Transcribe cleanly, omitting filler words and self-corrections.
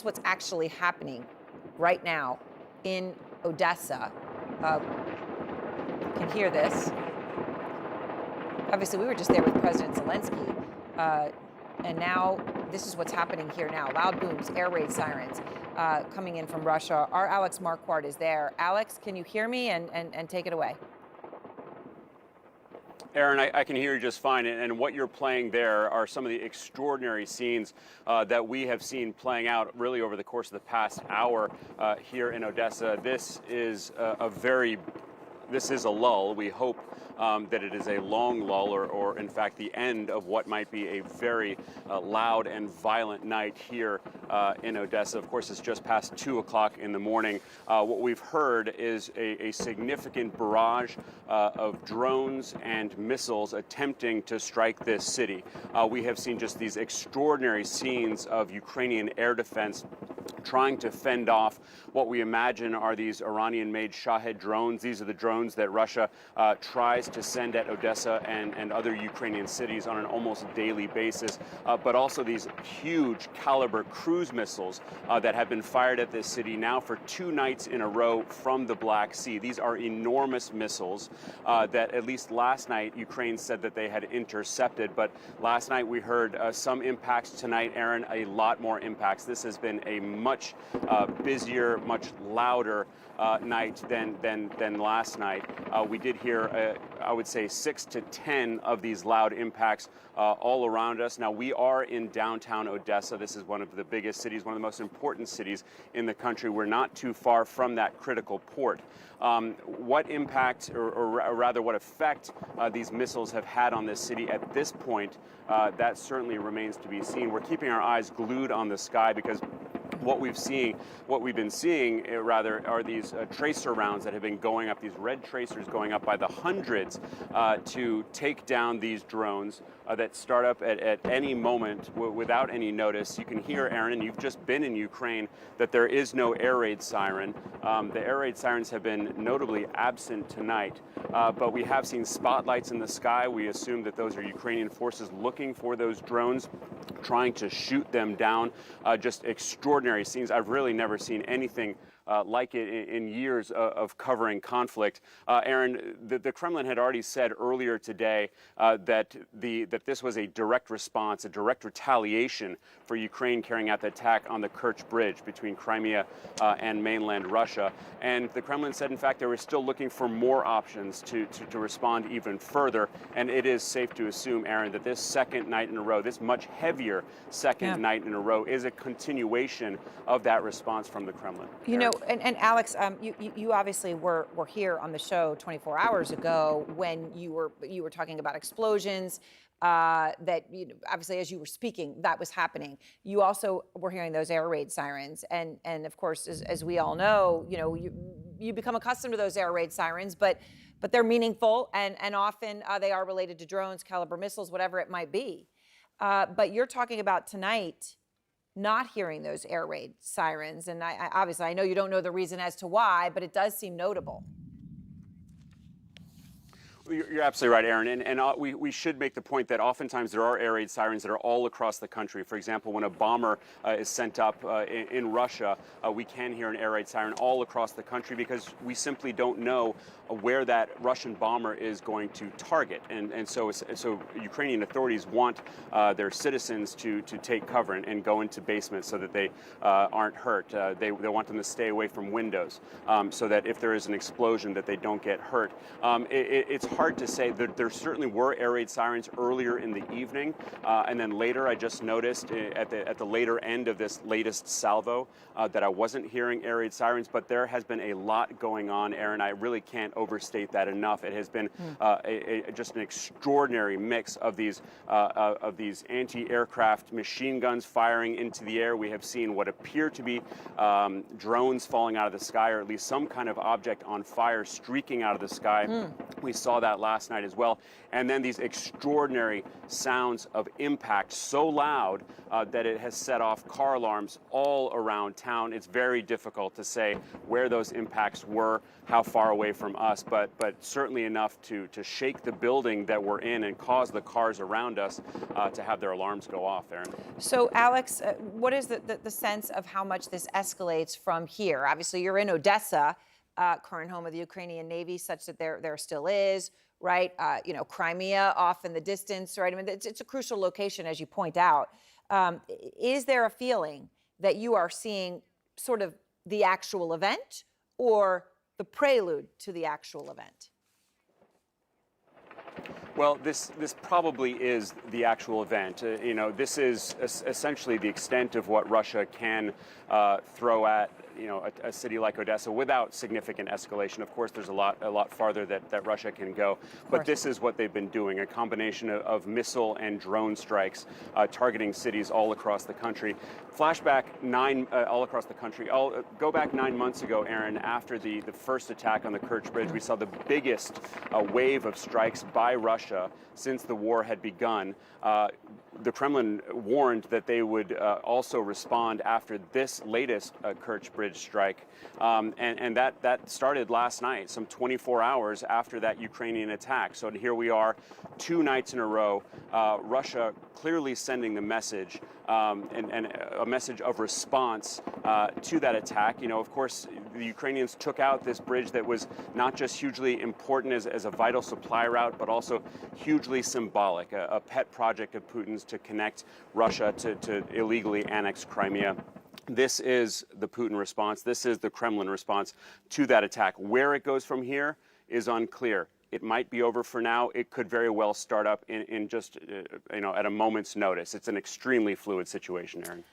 What's actually happening right now in Odessa. Uh, you can hear this. Obviously, we were just there with President Zelensky, and now this is what's happening here now. Loud booms, air raid sirens coming in from Russia. Our Alex Marquardt is there. Alex, can you hear me and take it away? Aaron, I can hear you just fine, and what you're playing there are some of the extraordinary scenes that we have seen playing out really over the course of the past hour here in Odessa. This is a lull. We hope that it is a long lull or in fact the end of what might be a very loud and violent night here in Odessa. Of course, it's just past 2 o'clock in the morning. What we've heard is a significant barrage of drones and missiles attempting to strike this city. We have seen just these extraordinary scenes of Ukrainian air defense trying to fend off what we imagine are these Iranian-made Shahed drones. These are the drones that Russia tries to send at Odessa and other Ukrainian cities on an almost daily basis, but also these huge caliber cruise missiles that have been fired at this city now for 2 nights in a row from the Black Sea. These are enormous missiles that at least last night Ukraine said that they had intercepted, but last night we heard some impacts. Tonight, Aaron, a lot more impacts. This has been a much busier, much louder night than last night. We did hear, I would say, 6 to 10 of these loud impacts all around us. Now, we are in downtown Odessa. This is one of the biggest cities, one of the most important cities in the country. We're not too far from that critical port. What impact, or rather what effect these missiles have had on this city at this point, that certainly remains to be seen. We're keeping our eyes glued on the sky because what we've been seeing, are these tracer rounds that have been going up, these red tracers going up by the hundreds to take down these drones that start up at any moment without any notice. You can hear, Aaron, and you've just been in Ukraine, that there is no air raid siren. The air raid sirens have been notably absent tonight, but we have seen spotlights in the sky. We assume that those are Ukrainian forces looking for those drones, trying to shoot them down. Just extraordinary scenes. I've really never seen anything like it in years of covering conflict. Aaron, the Kremlin had already said earlier today that this was a direct response, a direct retaliation for Ukraine carrying out the attack on the Kerch Bridge between Crimea and mainland Russia. And the Kremlin said, in fact, they were still looking for more options to respond even further. And it is safe to assume, Aaron, that this second night in a row, this much heavier second night in a row, is a continuation of that response from the Kremlin. You know, and Alex, you obviously were here on the show 24 hours ago when you were talking about explosions. That obviously, as you were speaking, that was happening. You also were hearing those air raid sirens, and of course, as we all know, you become accustomed to those air raid sirens, but they're meaningful, and often they are related to drones, caliber missiles, whatever it might be. But you're talking about tonight not hearing those air raid sirens. And obviously, I know you don't know the reason as to why, but it does seem notable. You're absolutely right, Aaron, and we should make the point that oftentimes there are air raid sirens that are all across the country. For example, when a bomber is sent up in Russia, we can hear an air raid siren all across the country because we simply don't know where that Russian bomber is going to target. And so Ukrainian authorities want their citizens to take cover and go into basements so that they aren't hurt. They want them to stay away from windows so that if there is an explosion that they don't get hurt. It's hard to say. There certainly were air raid sirens earlier in the evening, and then later I just noticed at the later end of this latest salvo that I wasn't hearing air raid sirens, but there has been a lot going on, Aaron. I really can't overstate that enough. It has been just an extraordinary mix of these anti-aircraft machine guns firing into the air. We have seen what appear to be drones falling out of the sky, or at least some kind of object on fire streaking out of the sky. We saw that that last night as well. And then these extraordinary sounds of impact, so loud that it has set off car alarms all around town. It's very difficult to say where those impacts were, how far away from us, but certainly enough to shake the building that we're in and cause the cars around us to have their alarms go off, Aaron. So, Alex, what is the sense of how much this escalates from here? Obviously, you're in Odessa, current home of the Ukrainian Navy, such that there still is, right? Crimea off in the distance, right? I mean, it's a crucial location, as you point out. Is there a feeling that you are seeing sort of the actual event or the prelude to the actual event? Well, this probably is the actual event. This is essentially the extent of what Russia can throw at a city like Odessa without significant escalation. Of course, there's a lot farther that Russia can go. But this is what they've been doing: a combination of missile and drone strikes targeting cities all across the country. Flashback all across the country. I'll go back 9 months ago, Aaron, after the first attack on the Kerch Bridge. We saw the biggest wave of strikes by Russia since the war had begun. The Kremlin warned that they would also respond after this latest Kerch Bridge strike. And that started last night, some 24 hours after that Ukrainian attack. So here we are, 2 nights in a row, Russia clearly sending the message and a message of response to that attack. Of course, the Ukrainians took out this bridge that was not just hugely important as a vital supply route, but also hugely symbolic, a pet project of Putin's to connect Russia to illegally annexed Crimea. This is the Putin response. This is the Kremlin response to that attack. Where it goes from here is unclear. It might be over for now. It could very well start up in just, at a moment's notice. It's an extremely fluid situation, Aaron.